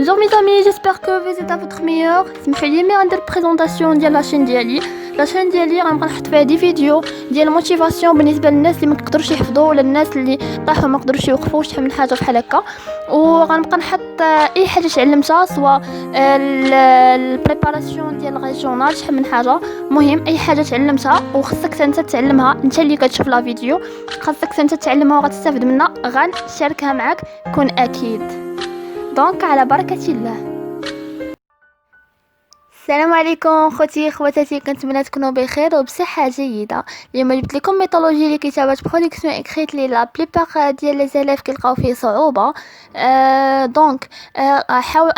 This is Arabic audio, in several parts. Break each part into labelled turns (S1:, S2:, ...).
S1: Bonjour mes amis, j'espère que vous êtes à votre meilleur. سمحوا لي ندير بريزونطاسيون ديال لاشين ديالي. لاشين ديالي غنبقى نحط فيها دي فيديو ديال موتيفاسيون بالنسبه للناس اللي ما يقدروش يحفظوا ولا الناس اللي طاحوا ما يقدروش يوقفوا شحال من حاجه بحال هكا. وغنبقى نحط اي حاجه تعلمتها سواء البريباراسيون ديال الريجونال شحال من حاجه. مهم اي حاجه تعلمتها وخصك انت تعلمها، انت اللي كتشوف لا فيديو خاصك انت تعلمها وغتستافد منها، غنشاركها معك كون اكيد. دونك على بركه الله. السلام عليكم خوتي خواتاتي، كنتمنى تكونوا بخير وبصحه جيده. اليوم جبت لكم ميثودولوجي لكتابه برودكسيون اكريت لي لا بليبار ديال لي زيلاف كيلقاو فيه صعوبه. دونك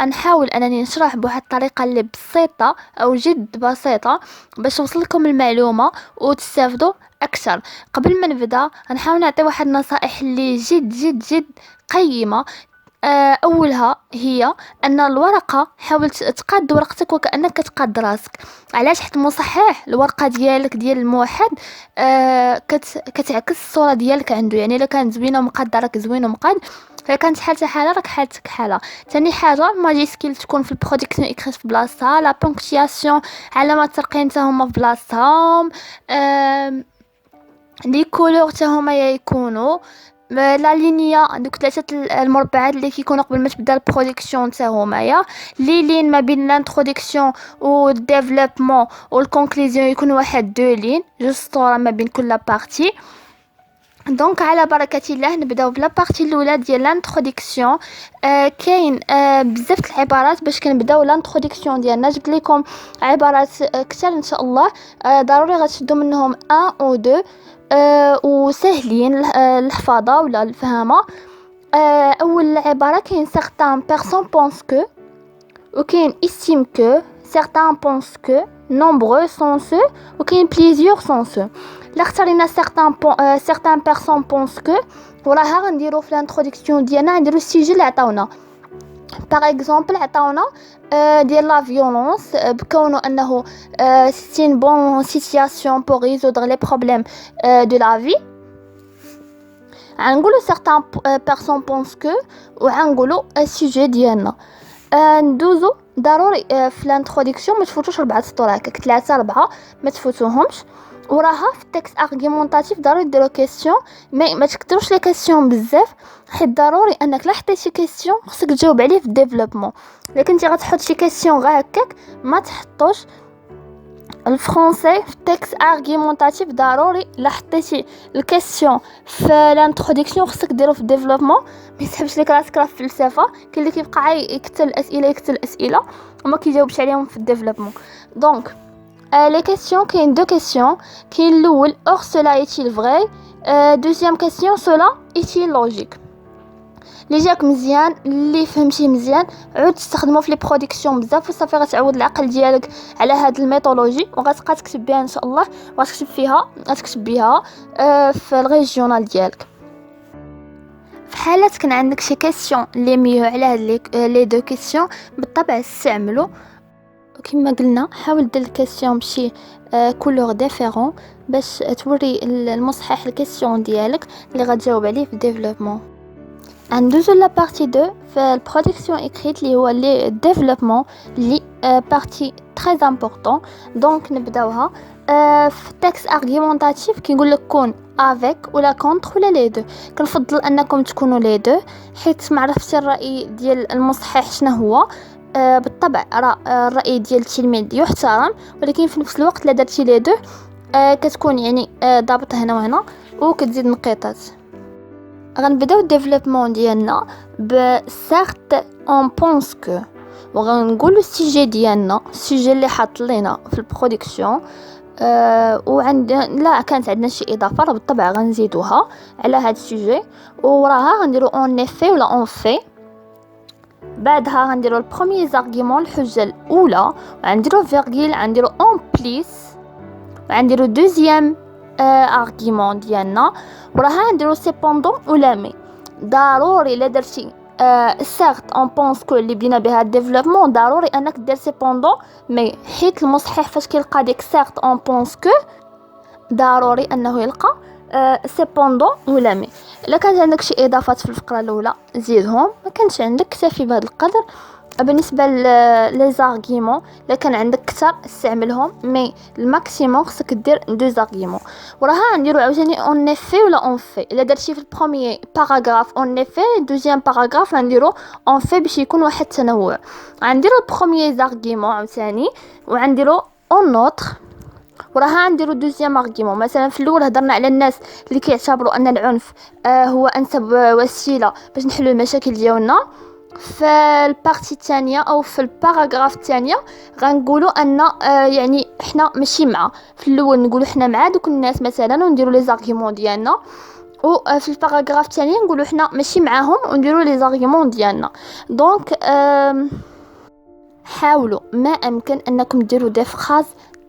S1: نحاول انني نشرح بواحد الطريقه اللي بسيطه او جد بسيطه باش توصل لكم المعلومه وتستافدوا اكثر. قبل ما نبدا نحاول نعطي واحد النصائح اللي جد جد جد قيمه. اولها هي ان الورقه حاول تقاد ورقتك وكانك كتقاد راسك. علاش؟ حيت المصحح الورقه ديالك ديال الموحد كتعكس الصوره ديالك عنده، يعني الا كانت زوينه ومقاده راك زوين ومقاد، الا كانت حاله راك حالتك حاله. ثاني حاجه الماجيسكيل تكون في البرودكسيون اكريت في بلاصتها، لا بونكتياسيون علامات الترقيم حتى هما في بلاصتهم، لي كولور حتى هما يكونوا لا لينيا، دوك ثلاثه المربعات اللي كيكونوا قبل ما تبدا البرودكسيون حتى هما لي لين ما بين الانترودكسيون والديفلوبمون والكونكلوزيون يكون واحد دو لين جوج سطور ما بين كل بارتي. دونك على بركه الله نبداو بلا بارتي الاولى ديال الانترودكسيون. كاين بزاف العبارات باش كنبداو الانترودكسيون ديالنا. جبت لكم عبارات كثر ان شاء الله، ضروري غتشدوا منهم 1 او 2 وسهلين الحفاظه ولا الفهمه. اول عباره كاين certains personnes pensent que وكاين estime que certains pensent que nombreux sont ceux وكاين plusieurs sont ceux. لا اختارينا certains personnes pensent que وراها غنديروا في الانترودكسيون ديالنا نديروا السيجي اللي عطاونا. باغ اكزومبل عطاونا ديال لا فيولونس بكونه انه سي une bonne situation pour résoudre les problèmes de la vie. غنقولوا certains personnes pensent que وغنقولوا السيجي ديالنا. ندوزو ضروري في الانترودكسيون ما تفوتوش 4 سطور هكاك 3 4 ما تفوتوهمش. وراها في التكست ارغيمونطاتيف ضروري ديروا كيسيون، ما تكثروش لي كيسيون بزاف، حيت ضروري انك لا حطيت شي كيسيون خصك تجاوب عليه في الديفلوبمون. الا كنتي غتحط شي كيسيون غير هكاك ما تحطوش. الفرونسي في التكست ارغيمونطاتيف ضروري لا حطيتي الكيسيون في الانترودكسيون خصك ديرو في الديفلوبمون. ما يسحبش لك راسك راه في الفلسفه كاين اللي كيبقى يكتب الاسئله وما كيجاوبش عليهم في الديفلوبمون. دونك les questions كاين دو كيسيون. كاين الاول or cela est-il vrai. deuxième question cela est-il logique. اللي جاك مزيان اللي فهمتيه مزيان عود تستخدمه في لي برودكسيون بزاف وصافي غتعود العقل ديالك على هاد الميثودولوجي وغتبقى تكتب بها ان شاء الله غتكتب بها في الريجيونال ديالك. في حالة كان عندك شي كيسيون اللي ميو على هاد لي دو كيسيون بالطبع استعملوا كما قلنا. حاول دير الكيسيون بشي كولور ديفيرون باش توري المصحح الكيسيون ديالك اللي غتجاوب عليه في الديفلوبمون. ندوزو لا بارتي 2 في البرودكسيون اكريت اللي هو لي ديفلوبمون لي بارتي تري امبورطون. دونك نبداوها في التكست ارغيمونطاتيف كيقول لك كون افيك ولا كونتر ولا لي دو. كنفضل انكم تكونوا لي دو حيت ما عرفتش الراي ديال المصحح شنو هو. بالطبع الرأي ديال التلميذ يحترم، ولكن في نفس الوقت لا درتي لي دو كتكون يعني ضابط هنا وهنا وكتزيد نقيطات. غنبداو الديفلوبمون ديالنا ب certes on pense que وغنقولوا السيجي ديالنا السيجي اللي حاط لينا في البرودكسيون. وعندنا لا كانت عندنا شي اضافه راه بالطبع غنزيدوها على هذا السيجي وراها غنديروا اون افي ولا اون في. بعدها غنديروا البروميير زارغيمون الحجه الاولى وغنديروا فيرغيل غنديروا اون بليس وغنديروا دوزيام ارغيمون ديالنا وراها نديروا سيبوندون ولا مي. ضروري الا درتي سيرت اون بونس كو اللي بدينا بها الديفلوبمون ضروري انك دير سيبوندون مي، حيت المصحح فاش كيلقى ديك سيرت اون بونس كو ضروري انه يلقى سيبوندون ولا مي. الا كانت عندك شي اضافات في الفقره الاولى زيدهم، ما كانش عندك كتفي بهذا القدر. بالنسبه لي زارغيمون الا كان عندك كثر استعملهم، مي الماكسيموم خصك دير 2 زارغيمون. وراها غنديرو عاوتاني اون افي ولا اون في. الا درتي في البروميير باراغراف اون افي، دوزيام باراغراف غنديرو اون في باش يكون واحد التنوع. غنديرو البروميير زارغيمون عاوتاني وغنديرو اون نوتر، وراها نديرو دوزيام ارغيومون. مثلا في الاول هضرنا على الناس اللي كيعتبروا ان العنف هو انسب وسيله باش نحلوا المشاكل ديالنا. في البارتي الثانيه او في الباراغراف الثانيه غنقولوا ان يعني احنا ماشي مع. في الاول نقولوا احنا مع دوك الناس مثلا ونديروا لي زارغيومون ديالنا، وفي الباراغراف الثاني نقولوا احنا ماشي معاهم ونديروا لي زارغيومون ديالنا. دونك حاولوا ما امكن انكم ديروا دي فراز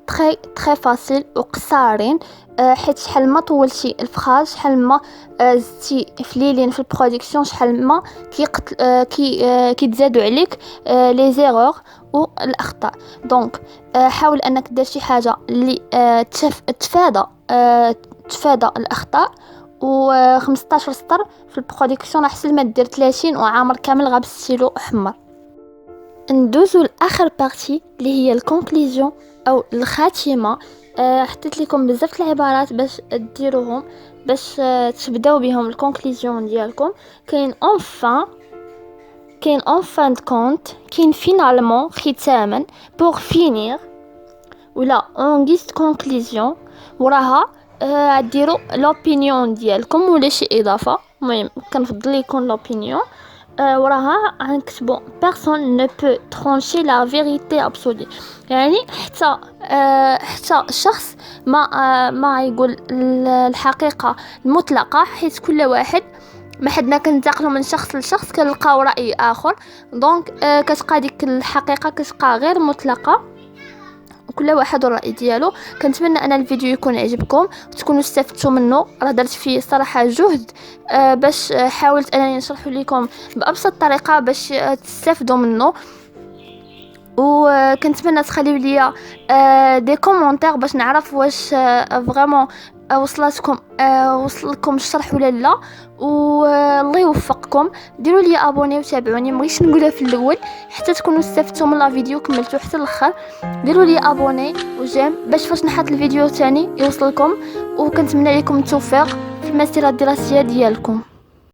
S1: تري فاسيل وقصارين، حيت شحال ما طولتي الفراز، شحال ما زدتي في ليلين في البرودكسيون، شحال ما كيتزادوا عليك لي زيرور والاخطاء. دونك حاول انك دير شي حاجه اللي تفادى الاخطاء. و15 سطر في البرودكسيون احسن ما دير 30 وعامر كامل غا بالستيلو احمر. ندوزو لاخر بارتي اللي هي الكونكلوزيون او الخاتمه. حطيت لكم بزاف العبارات باش ديروهم، باش تبداو بهم الكونكلوزيون ديالكم. كاين اون فان دو كونت، كاين فينالمون ختاما، بور فينير، ولا اون غيست كونكلوزيون. وراها ديروا لوبينيون ديالكم ولا شي اضافه. المهم كنفضل يكون لوبينيون. وراها غنكتبوا personne ne peut trancher la vérité absolue، يعني حتى شخص ما يقول الحقيقه المطلقه، حيت كل واحد ما حدنا كنتقلوا من شخص لشخص كنلقاو راي اخر. دونك كتبقى ديك الحقيقه كتبقى غير مطلقه، كل واحد الراي ديالو. كنتمنى ان الفيديو يكون عجبكم وتكونوا استفدتوا منه. راه درت فيه صراحه جهد باش حاولت انني نشرح لكم بابسط طريقه باش تستافدوا منه. وكنتمنى تخليو لي دي كومونتير باش نعرف واش فريمون وصلكم الشرح ولا لا. والله يوفقكم. ديروا لي ابوني وتابعوني، مبغيتش نقولها في الاول حتى تكونوا استفدتوا من لا فيديو كملتوا حتى الاخر. ديروا لي ابوني وجيم باش فاش نحط الفيديو الثاني يوصلكم. وكنتمنى لكم التوفيق في المسيره الدراسيه ديالكم.